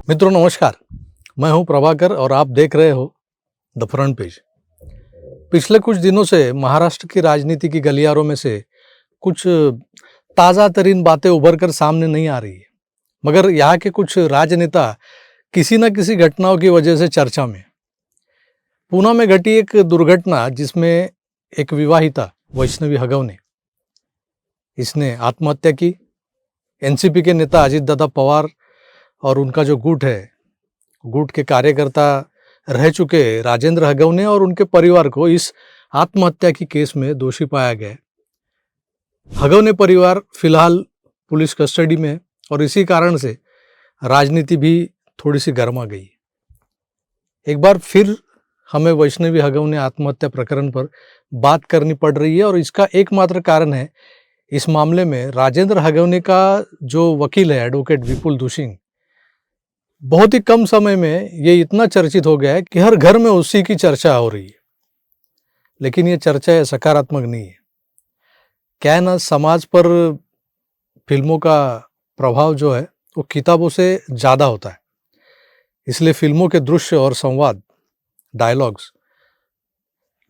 मित्रों नमस्कार, मैं हूं प्रभाकर और आप देख रहे हो द फ्रंट पेज। पिछले कुछ दिनों से महाराष्ट्र की राजनीति की गलियारों में से कुछ ताज़ा तरीन बातें उभर कर सामने नहीं आ रही है, मगर यहाँ के कुछ राजनेता किसी न किसी घटनाओं की वजह से चर्चा में। पूना में घटी एक दुर्घटना जिसमें एक विवाहिता वैष्णवी हगवने इसने आत्महत्या की। एनसीपी के नेता अजित दादा पवार और उनका जो गुट है, गुट के कार्यकर्ता रह चुके राजेंद्र हगवने और उनके परिवार को इस आत्महत्या की केस में दोषी पाया गया। हगवने परिवार फिलहाल पुलिस कस्टडी में और इसी कारण से राजनीति भी थोड़ी सी गर्मा गई। एक बार फिर हमें वैष्णवी हगवने आत्महत्या प्रकरण पर बात करनी पड़ रही है और इसका एकमात्र कारण है, इस मामले में राजेंद्र हगवने का जो वकील है एडवोकेट विपुल दुसिंग, बहुत ही कम समय में ये इतना चर्चित हो गया है कि हर घर में उसी की चर्चा हो रही है। लेकिन ये चर्चा सकारात्मक नहीं है। क्या है ना, समाज पर फिल्मों का प्रभाव जो है वो किताबों से ज़्यादा होता है, इसलिए फिल्मों के दृश्य और संवाद, डायलॉग्स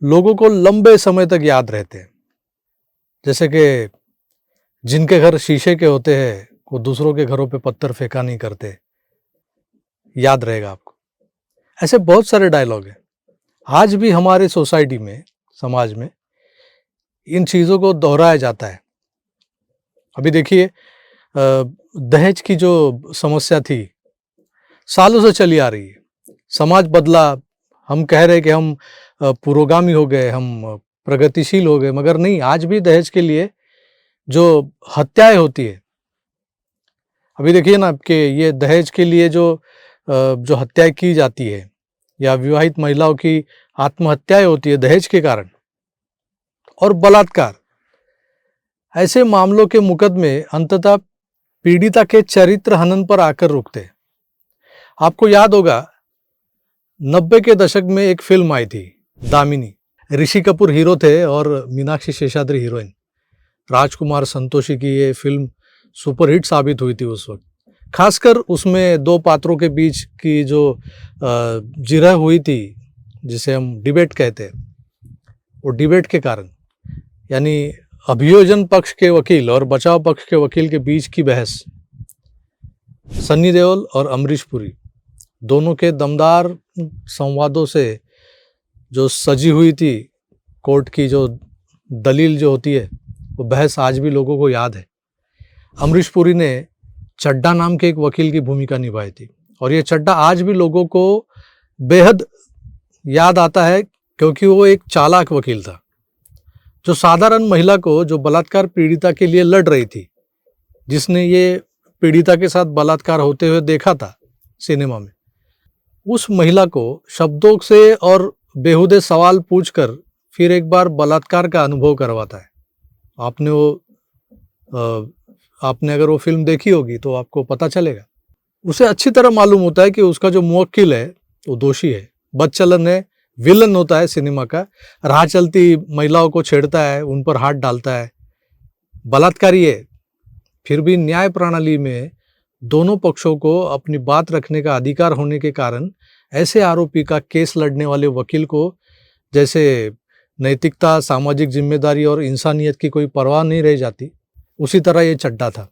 लोगों को लंबे समय तक याद रहते हैं। जैसे कि जिनके घर शीशे के होते हैं वो दूसरों के घरों पे पत्थर फेंका नहीं करते, याद रहेगा आपको। ऐसे बहुत सारे डायलॉग हैं। आज भी हमारे सोसाइटी में, समाज में इन चीज़ों को दोहराया जाता है। अभी देखिए, दहेज की जो समस्या थी सालों से चली आ रही है। समाज बदला, हम कह रहे कि हम पुरोगामी हो गए, हम प्रगतिशील हो गए, मगर नहीं, आज भी दहेज के लिए जो हत्याएं होती है, अभी देखिए ना कि ये दहेज के लिए जो हत्याएं की जाती है या विवाहित महिलाओं की आत्महत्याएं होती है दहेज के कारण, और बलात्कार, ऐसे मामलों के मुकदमे अंततः पीड़िता के चरित्र हनन पर आकर रुकते हैं। आपको याद होगा 90 के दशक में एक फिल्म आई थी दामिनी। ऋषि कपूर हीरो थे और मीनाक्षी शेषाद्री हीरोइन। राजकुमार संतोषी की ये फिल्म सुपरहिट साबित हुई थी उस वक्त। खासकर उसमें दो पात्रों के बीच की जो जिरह हुई थी, जिसे हम डिबेट कहते हैं, वो डिबेट के कारण, यानी अभियोजन पक्ष के वकील और बचाव पक्ष के वकील के बीच की बहस, सन्नी देओल और अमरीश पुरी दोनों के दमदार संवादों से जो सजी हुई थी कोर्ट की जो दलील जो होती है, वो बहस आज भी लोगों को याद है। अमरीश पुरी ने चड्डा नाम के एक वकील की भूमिका निभाई थी और ये चड्डा आज भी लोगों को बेहद याद आता है, क्योंकि वो एक चालाक वकील था जो साधारण महिला को, जो बलात्कार पीड़िता के लिए लड़ रही थी, जिसने ये पीड़िता के साथ बलात्कार होते हुए देखा था सिनेमा में, उस महिला को शब्दों से और बेहुदे सवाल पूछकर फिर एक बार बलात्कार का अनुभव करवाता है। आपने अगर वो फिल्म देखी होगी तो आपको पता चलेगा। उसे अच्छी तरह मालूम होता है कि उसका जो मुवक्किल है वो दोषी है, बदचलन है, विलन होता है सिनेमा का, राह चलती महिलाओं को छेड़ता है, उन पर हाथ डालता है, बलात्कारी है। फिर भी न्याय प्रणाली में दोनों पक्षों को अपनी बात रखने का अधिकार होने के कारण ऐसे आरोपी का केस लड़ने वाले वकील को, जैसे नैतिकता, सामाजिक जिम्मेदारी और इंसानियत की कोई परवाह नहीं रह जाती, उसी तरह ये चड्डा था।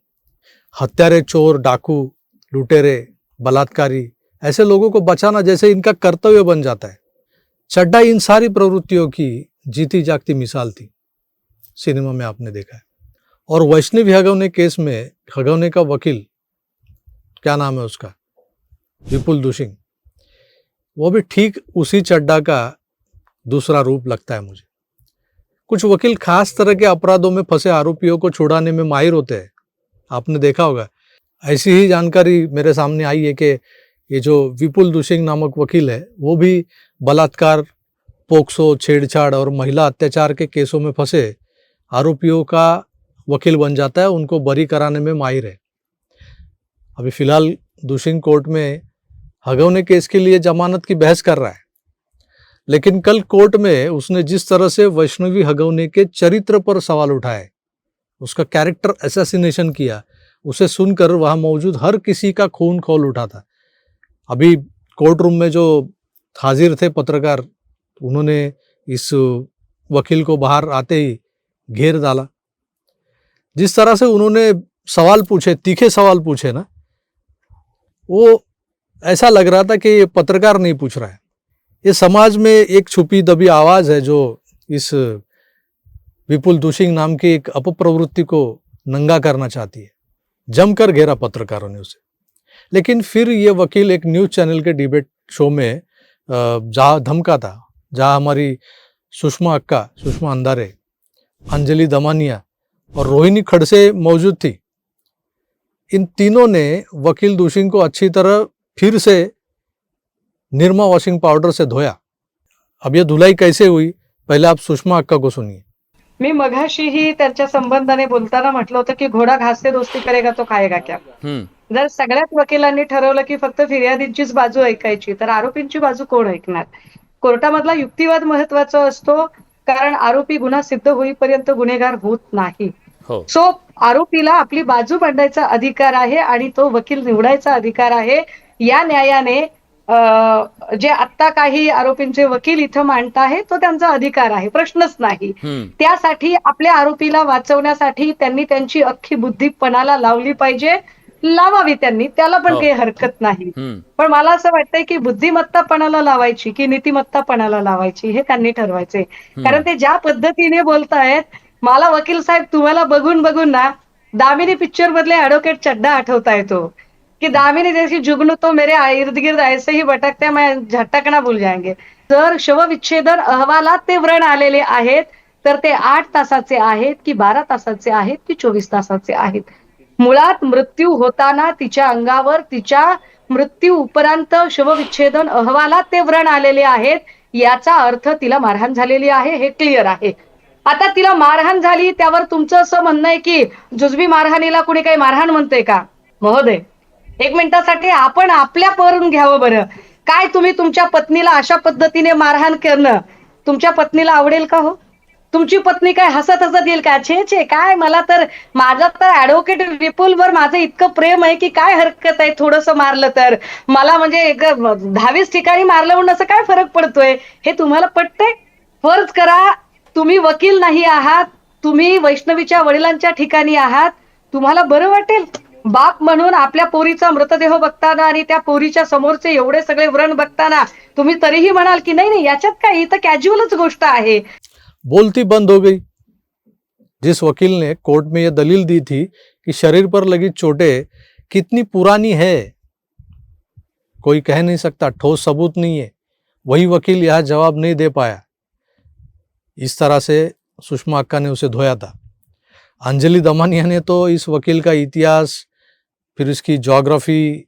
हत्यारे, चोर, डाकू, लुटेरे, बलात्कारी, ऐसे लोगों को बचाना जैसे इनका कर्तव्य बन जाता है। चड्डा इन सारी प्रवृत्तियों की जीती जागती मिसाल थी, सिनेमा में आपने देखा है। और वैष्णवी हगवने केस में हगवने का वकील, क्या नाम है उसका, विपुल दुसिंग, वो भी ठीक उसी चड्डा का दूसरा रूप लगता है मुझे। कुछ वकील खास तरह के अपराधों में फंसे आरोपियों को छुड़ाने में माहिर होते हैं, आपने देखा होगा। ऐसी ही जानकारी मेरे सामने आई है कि ये जो विपुल दुसिंग नामक वकील है, वो भी बलात्कार, पोक्सो, छेड़छाड़ और महिला अत्याचार के केसों में फंसे आरोपियों का वकील बन जाता है, उनको बरी कराने में माहिर है। अभी फिलहाल दुसिंग कोर्ट में हगवने केस के लिए जमानत की बहस कर रहा है, लेकिन कल कोर्ट में उसने जिस तरह से वैष्णवी हगवने के चरित्र पर सवाल उठाए, उसका कैरेक्टर असैसिनेशन किया, उसे सुनकर वहां मौजूद हर किसी का खून खौल उठा था। अभी कोर्ट रूम में जो हाजिर थे पत्रकार, उन्होंने इस वकील को बाहर आते ही घेर डाला। जिस तरह से उन्होंने सवाल पूछे, तीखे सवाल पूछे ना, वो ऐसा लग रहा था कि ये पत्रकार नहीं पूछ रहा है, ये समाज में एक छुपी दबी आवाज है जो इस विपुल दुशिंग नाम की एक अपप्रवृत्ति को नंगा करना चाहती है। जमकर घेरा पत्रकारों ने उसे। लेकिन फिर ये वकील एक न्यूज चैनल के डिबेट शो में जहाँ धमका था, जहाँ हमारी सुषमा अक्का, सुषमा अंधारे, अंजलि दमानिया और रोहिणी खड़से मौजूद थी, इन तीनों ने वकील दुशिंग को अच्छी तरह फिर से निरमा वॉशिंग पाउडर से धोया। अब ये धुलाई कैसे हुई, पहले आप सुषमा अक्का को सुनिए। मी मघाशीही त्यांच्या संबंधाने बोलताना म्हटलं होतं की घोडा घास से दोस्ती करेगा तो खाएगा क्या. जर सगळ्याच वकिलांनी ठरवलं की फक्त फिर्यादींचीच बाजू ऐकायची तर आरोपींची बाजू कोण ऐकणार. कोर्टामधला युक्तिवाद महत्वाचा असतो, कारण आरोपी गुन्हा सिद्ध होईपर्यंत गुन्हेगार होत नाही. सो आरोपीला आपली बाजू मांडायचा अधिकार आहे आणि तो वकील निवडायचा अधिकार आहे. या न्यायाने जे आता काही आरोपींचे वकील इथं मांडताहेत तो त्यांचा अधिकार आहे, प्रश्नच नाही. त्यासाठी आपल्या आरोपीला वाचवण्यासाठी त्यांनी त्यांची अख्खी बुद्धी पणाला लावली पाहिजे, लावावी त्यांनी, त्याला पण काही हरकत नाही. पण मला असं वाटतंय की बुद्धिमत्ता पणाला लावायची की नीतिमत्ता पणाला लावायची हे त्यांनी ठरवायचंय. कारण ते ज्या पद्धतीने बोलतायत, मला वकील साहेब तुम्हाला बघून बघून ना दामिनी पिक्चर मधले ऍडव्होकेट चड्डा आठवता येतो कि दामिनी जैसी जुगनू तो मेरे इर्द गिर्द ऐसे ही भटकते मैं झटकना भूल जाएंगे. जर शवविच्छेदन अहवालात ते व्रण आलेले आहेत तर ते 8 तासाचे आहेत की 12 तासाचे आहेत की 24 तासाचे आहेत. मुळात मृत्यू होताना तिच्या अंगावर तिच्या मृत्यू उपरांत शवविच्छेदन अहवालात ते व्रण आलेले आहेत, याचा अर्थ तिला मारहाण झालेली आहे हे क्लिअर आहे. आता तिला मारहाण झाली त्यावर तुमचं असं म्हणणं आहे की जुजबी मारहाणीला कुणी काही मारहाण म्हणतंय का? महोदय, एक मिनिटासाठी आपण आपल्या परून घ्यावं बरं. काय तुम्ही तुमच्या पत्नीला अशा पद्धतीने मारहाण करणं तुमच्या पत्नीला आवडेल का हो? तुमची पत्नी काय हसत हसत येईल का? छे छे, काय मला तर माझं तर ऍडव्होकेट विपुलवर माझं इतकं प्रेम आहे की काय हरकत आहे थोडंसं मारलं तर. मला म्हणजे 10-20 ठिकाणी मारलं म्हणून असं काय फरक पडतोय? हे तुम्हाला पटतंय? फर्ज करा तुम्ही वकील नाही आहात, तुम्ही वैष्णवीच्या वडिलांच्या ठिकाणी आहात, तुम्हाला बरं वाटेल? बाप म्हणून आपल्या पोरीचा मृतदेह बघताना आणि त्या पोरीच्या समोरचे एवढे सगळे व्रण बघताना तुम्ही तरीही म्हणाल की नाही नाही याच्यात काय, ही तर कॅज्युअलच गोष्ट आहे. बोलती बंद हो गई। जिस वकील ने कोर्ट में यह दलील दी थी कि शरीर पर लगी चोटें कितनी पुरानी है कोई कह नहीं सकता, ठोस सबूत नहीं है, वही वकील यह जवाब नहीं दे पाया। इस तरह से सुषमा अक्का ने उसे धोया था। अंजलि दमानिया ने तो इस वकील का इतिहास, फिर इसकी ज्योग्राफी,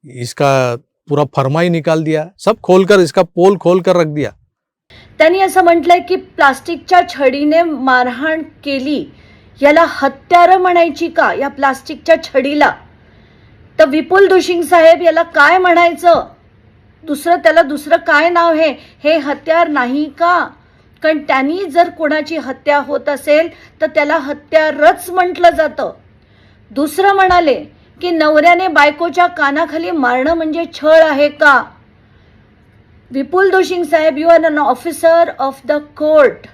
इसका पूरा फर्मा ही निकाल दिया, सब खोलकर, इसका पोल खोलकर रख दिया। त्यांनी असं म्हटलंय की प्लास्टिकच्या छडीने मारहाण केली, याला हत्यारं म्हणायची का या प्लास्टिकच्या छडीला? तर विपुल दुशिंग साहेब याला काय म्हणायचं? त्याला दुसरं काय नाव आहे? हे हत्यार नाही का? कारण त्यांनी जर कोणाची हत्या होत असेल तर त्याला हत्यारच म्हटलं जातं. दुसरं म्हणाले की नवऱ्याने बायकोच्या कानाखाली मारणं म्हणजे छळ आहे का? विपुल दुशिंग साहेब, you are an officer of the court.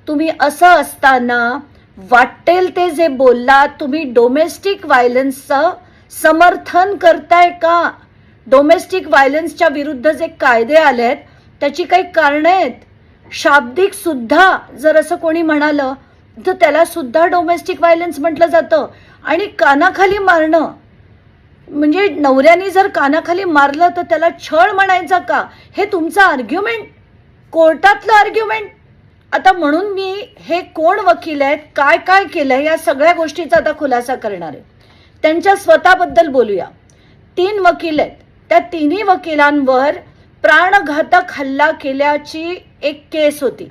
तुम्ही असं असताना वाटेल ते जे बोललात, तुम्ही डोमेस्टिक व्हायलन्सचं समर्थन करताय का? डोमेस्टिक व्हायलन्सच्या विरुद्ध जे कायदे आलेत त्याची काही कारणं आहेत. शाब्दिक सुद्धा जर असं कोणी म्हणालं तर त्याला सुद्धा डोमेस्टिक व्हायलन्स म्हटलं जातं. आणि कानाखाली मारणं म्हणजे नवऱ्याने जर कानाखाली मारलं तर त्याला छळ म्हणायचा का? हे तुमचं आर्ग्युमेंट, कोर्टातलं आर्ग्युमेंट. आता म्हणून मी हे कोण वकील आहेत, काय काय केलंय, या सगळ्या गोष्टीचा आता खुलासा करणार आहे. त्यांच्या स्वतःबद्दल बोलूया. 3 वकील आहेत, त्या तिन्ही वकिलांवर प्राणघातक हल्ला केल्याची एक केस होती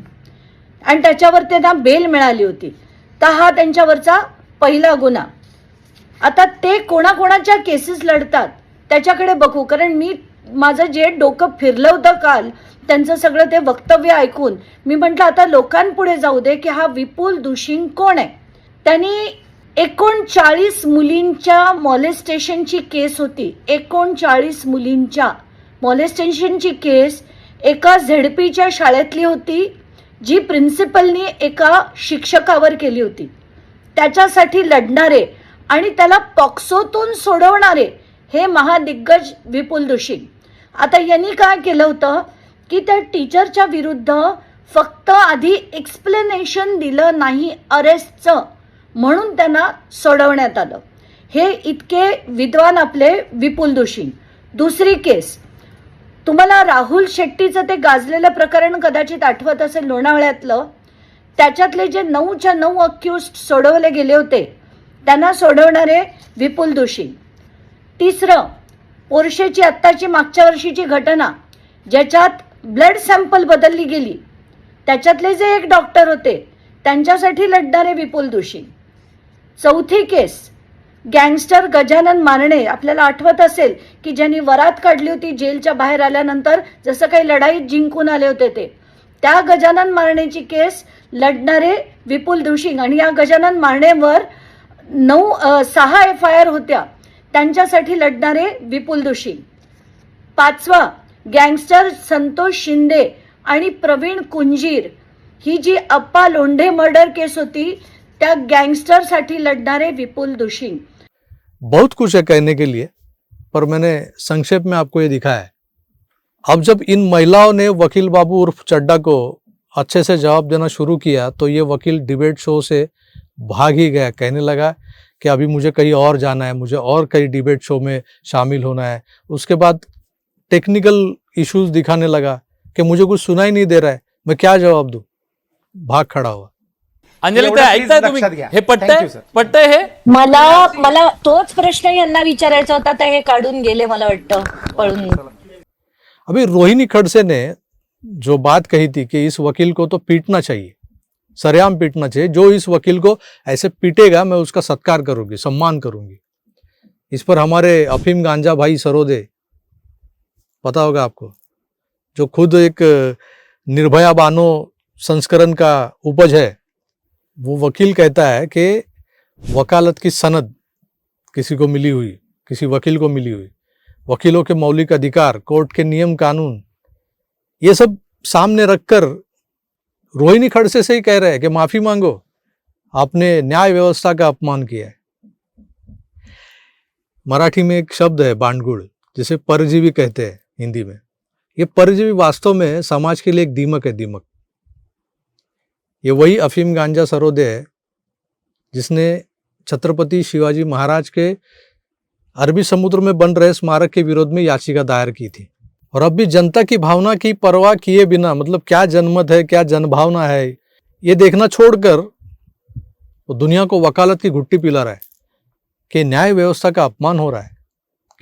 आणि त्याच्यावर त्यांना बेल मिळाली होती. तर हा त्यांच्यावरचा पहिला गुन्हा. आता ते कोणाकोणाच्या केसेस लढतात त्याच्याकडे बघू, कारण मी माझं जे डोकं फिरलं होतं काल त्यांचं सगळं ते वक्तव्य ऐकून मी म्हटलं आता लोकांपुढे जाऊ दे की हा विपुल दुशिंग कोण आहे. त्यांनी 39 मुलींच्या मॉलेस्टेशनची केस होती. 39 मुलींच्या मॉलेस्टेशनची केस एका झेडपीच्या शाळेतली होती, जी प्रिन्सिपलनी एका शिक्षकावर केली होती. त्याच्यासाठी लढणारे आणि त्याला पॉक्सोतून सोडवणारे हे महादिग्गज विपुल दुशिंग. आता यांनी काय केलं होतं की त्या टीचरच्या विरुद्ध फक्त आधी एक्सप्लेनेशन दिलं नाही अरेस्टचं, म्हणून त्यांना सोडवण्यात आलं. हे इतके विद्वान आपले विपुल दुशिंग. दुसरी केस, तुम्हाला राहुल शेट्टीचं ते गाजलेलं प्रकरण कदाचित आठवत असेल लोणावळ्यातलं. त्याच्यातले जे 9च्या 9 अक्युज्ड सोडवले गेले होते त्यांना सोडवणारे विपुल दुशिंग. तिसरं, पोर्शेची आत्ताची मागच्या वर्षीची घटना ज्याच्यात ब्लड सॅम्पल बदलली गेली, त्याच्यातले जे एक डॉक्टर होते त्यांच्यासाठी लढणारे विपुल दुशिंग. चौथी केस, गँगस्टर गजानन मारणे, आपल्याला आठवत असेल की ज्यांनी वरात काढली होती जेलच्या बाहेर आल्यानंतर, जसं काही लढाईत जिंकून आले होते ते, त्या गजानन मारणेची केस लढणारे विपुल दुशिंग. आणि या गजानन मारणेवर 6 FIR होत्या, त्यांच्यासाठी लढणारे विपुल दुशिंग. पाचवा, गँगस्टर संतोष शिंदे आणि प्रवीण कुंजीर, ही जी अप्पा लोंढे मर्डर केस होती त्या गँगस्टरसाठी लढणारे विपुल दुशिंग. बहुत कुछ है कहने के लिए, पर मैंने संक्षेप में आपको ये दिखाया है. अब जब इन महिलाओं ने वकील बाबू उर्फ चड्डा को अच्छे से जवाब देना शुरू किया तो ये वकील डिबेट शो से भाग ही गया. कहने लगा कि अभी मुझे कहीं और जाना है, मुझे और कहीं डिबेट शो में शामिल होना है. उसके बाद टेक्निकल इश्यूज दिखाने लगा कि मुझे कुछ सुनाई नहीं दे रहा है, मैं क्या जवाब दूं. भाग खड़ा हुआ. अंजली एवढं ऐकताय please तुम्ही लक्षात घ्या. हे Thank you, sir. पटतंय हे मला तोच प्रश्न यांना विचारायचा होता, तर हे काढून गेले मला वाटतं पळून. अभी रोहिणी खड़से ने जो बात कही थी कि इस वकील को तो पीटना चाहिए, सरेआम पीटना चाहिए, जो इस वकील को ऐसे पीटेगा मैं उसका सत्कार करूंगी, सम्मान करूंगी. इस पर हमारे अफीम गांजा भाई सरोदे, पता होगा आपको, जो खुद एक निर्भया बानो संस्करण का उपज है, वो वकील कहता है कि वकालत की सनद किसी को मिली हुई, किसी वकील को मिली हुई, वकीलों के मौलिक अधिकार, कोर्ट के नियम कानून, ये सब सामने रखकर रोहिणी खड़से से ही कह रहे हैं कि माफी मांगो, आपने न्याय व्यवस्था का अपमान किया है. मराठी में एक शब्द है बांडगुड़, जिसे परजीवी कहते हैं हिंदी में. ये परजीवी वास्तव में समाज के लिए एक दीमक है, दीमक. ये वही अफीम गांजा सरोदे है जिसने छत्रपति शिवाजी महाराज के अरबी समुद्र में बन रहे स्मारक के विरोध में याचिका दायर की थी. और अब भी जनता की भावना की परवाह किए बिना, मतलब क्या जनमत है, क्या जनभावना है, ये देखना छोड़कर वो दुनिया को वकालत की घुट्टी पिला रहा है कि न्याय व्यवस्था का अपमान हो रहा है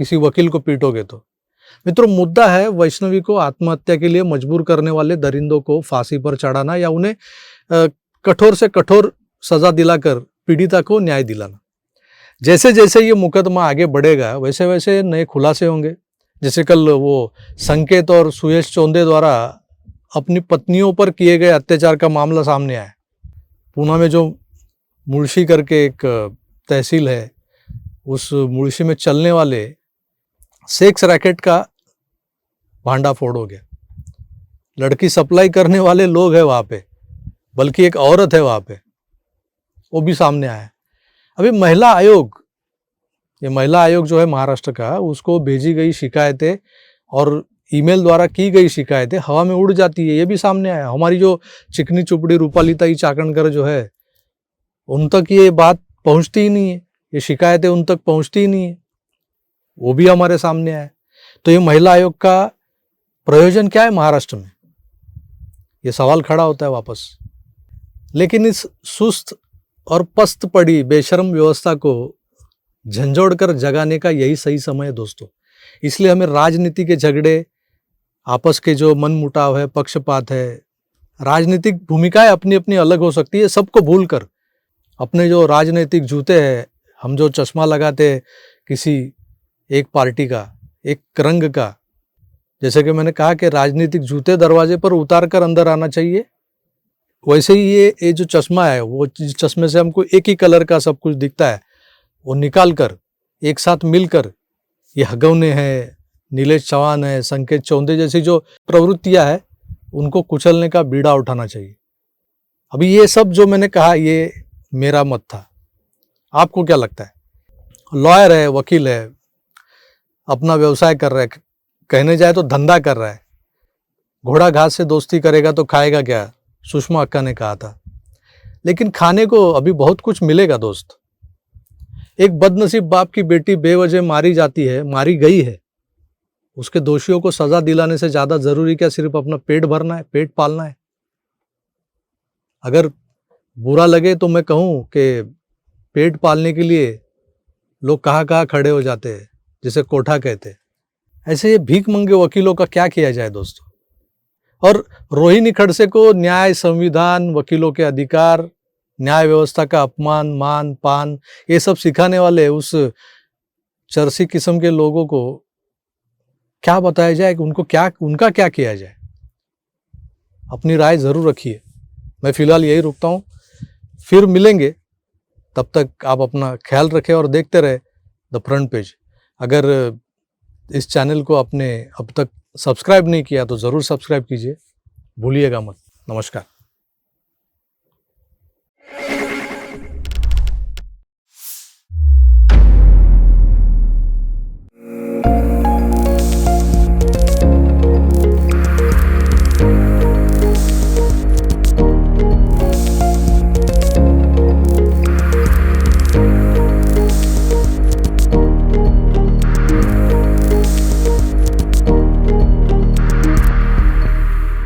किसी वकील को पीटोगे तो. मित्रों, मुद्दा है वैष्णवी को आत्महत्या के लिए मजबूर करने वाले दरिंदों को फांसी पर चढ़ाना या उन्हें कठोर से कठोर सजा दिलाकर पीड़िता को न्याय दिलाना. जैसे जैसे ये मुकदमा आगे बढ़ेगा वैसे वैसे नए खुलासे होंगे. जैसे कल वो संकेत और सुयश चौंदे द्वारा अपनी पत्नियों पर किए गए अत्याचार का मामला सामने आया. पूना में जो मुळशी करके एक तहसील है, उस मुळशी में चलने वाले सेक्स रैकेट का भांडाफोड़ हो गया. लड़की सप्लाई करने वाले लोग हैं वहाँ पे, बल्कि एक औरत है वहाँ पे, वो भी सामने आया. अभी महिला आयोग, ये महिला आयोग जो है महाराष्ट्र का, उसको भेजी गई शिकायतें और ईमेल द्वारा की गई शिकायतें हवा में उड़ जाती है, ये भी सामने आया. हमारी जो चिकनी चुपड़ी रूपालीताई चाकणकर जो है, उन तक ये बात पहुंचती ही नहीं है, ये शिकायतें उन तक पहुंचती ही नहीं है, वो भी हमारे सामने आया. तो ये महिला आयोग का प्रयोजन क्या है महाराष्ट्र में, ये सवाल खड़ा होता है वापस. लेकिन इस सुस्त और पस्त पड़ी बेशर्म व्यवस्था को झंझोड़ कर जगाने का यही सही समय है दोस्तों. इसलिए हमें राजनीति के झगड़े, आपस के जो मनमुटाव है, पक्षपात है, राजनीतिक भूमिकाएं अपनी अपनी अलग हो सकती है, सबको भूल कर अपने जो राजनीतिक जूते हैं, हम जो चश्मा लगाते हैं किसी एक पार्टी का, एक रंग का, जैसे कि मैंने कहा कि राजनीतिक जूते दरवाजे पर उतार कर अंदर आना चाहिए, वैसे ही ये जो चश्मा है, वो जिस चश्मे से हमको एक ही कलर का सब कुछ दिखता है, वो निकाल कर एक साथ मिलकर ये हगौने हैं, नीलेश चौहान है, संकेत चौंधे जैसी जो प्रवृत्तियां है, उनको कुचलने का बीड़ा उठाना चाहिए। अभी ये सब जो मैंने कहा, ये मेरा मत था। आपको क्या लगता है? लॉयर है, वकील है, अपना व्यवसाय कर रहा है, कहने जाए तो धंधा कर रहा है। घोड़ा घास से दोस्ती करेगा तो खाएगा क्या, सुषमा अक्का ने कहा था। लेकिन खाने को अभी बहुत कुछ मिलेगा दोस्त। एक बदनसीब बाप की बेटी बेवजह मारी जाती है, मारी गई है, उसके दोषियों को सजा दिलाने से ज्यादा जरूरी क्या सिर्फ अपना पेट भरना है, पेट पालना है? अगर बुरा लगे तो मैं कहूं कि पेट पालने के लिए लोग कहाँ खड़े हो जाते हैं, जिसे कोठा कहते हैं। ऐसे ये भीख मंगे वकीलों का क्या किया जाए दोस्तों? और रोहिणी खड़से को न्याय, संविधान, वकीलों के अधिकार, न्याय व्यवस्था का अपमान, मान पान, ये सब सिखाने वाले उस चरसी किस्म के लोगों को क्या बताया जाए कि उनका क्या किया जाए? अपनी राय जरूर रखिए। मैं फिलहाल यही रुकता हूँ, फिर मिलेंगे। तब तक आप अपना ख्याल रखें और देखते रहे द फ्रंट पेज। अगर इस चैनल को आपने अब तक सब्सक्राइब नहीं किया तो ज़रूर सब्सक्राइब कीजिए, भूलिएगा मत। नमस्कार।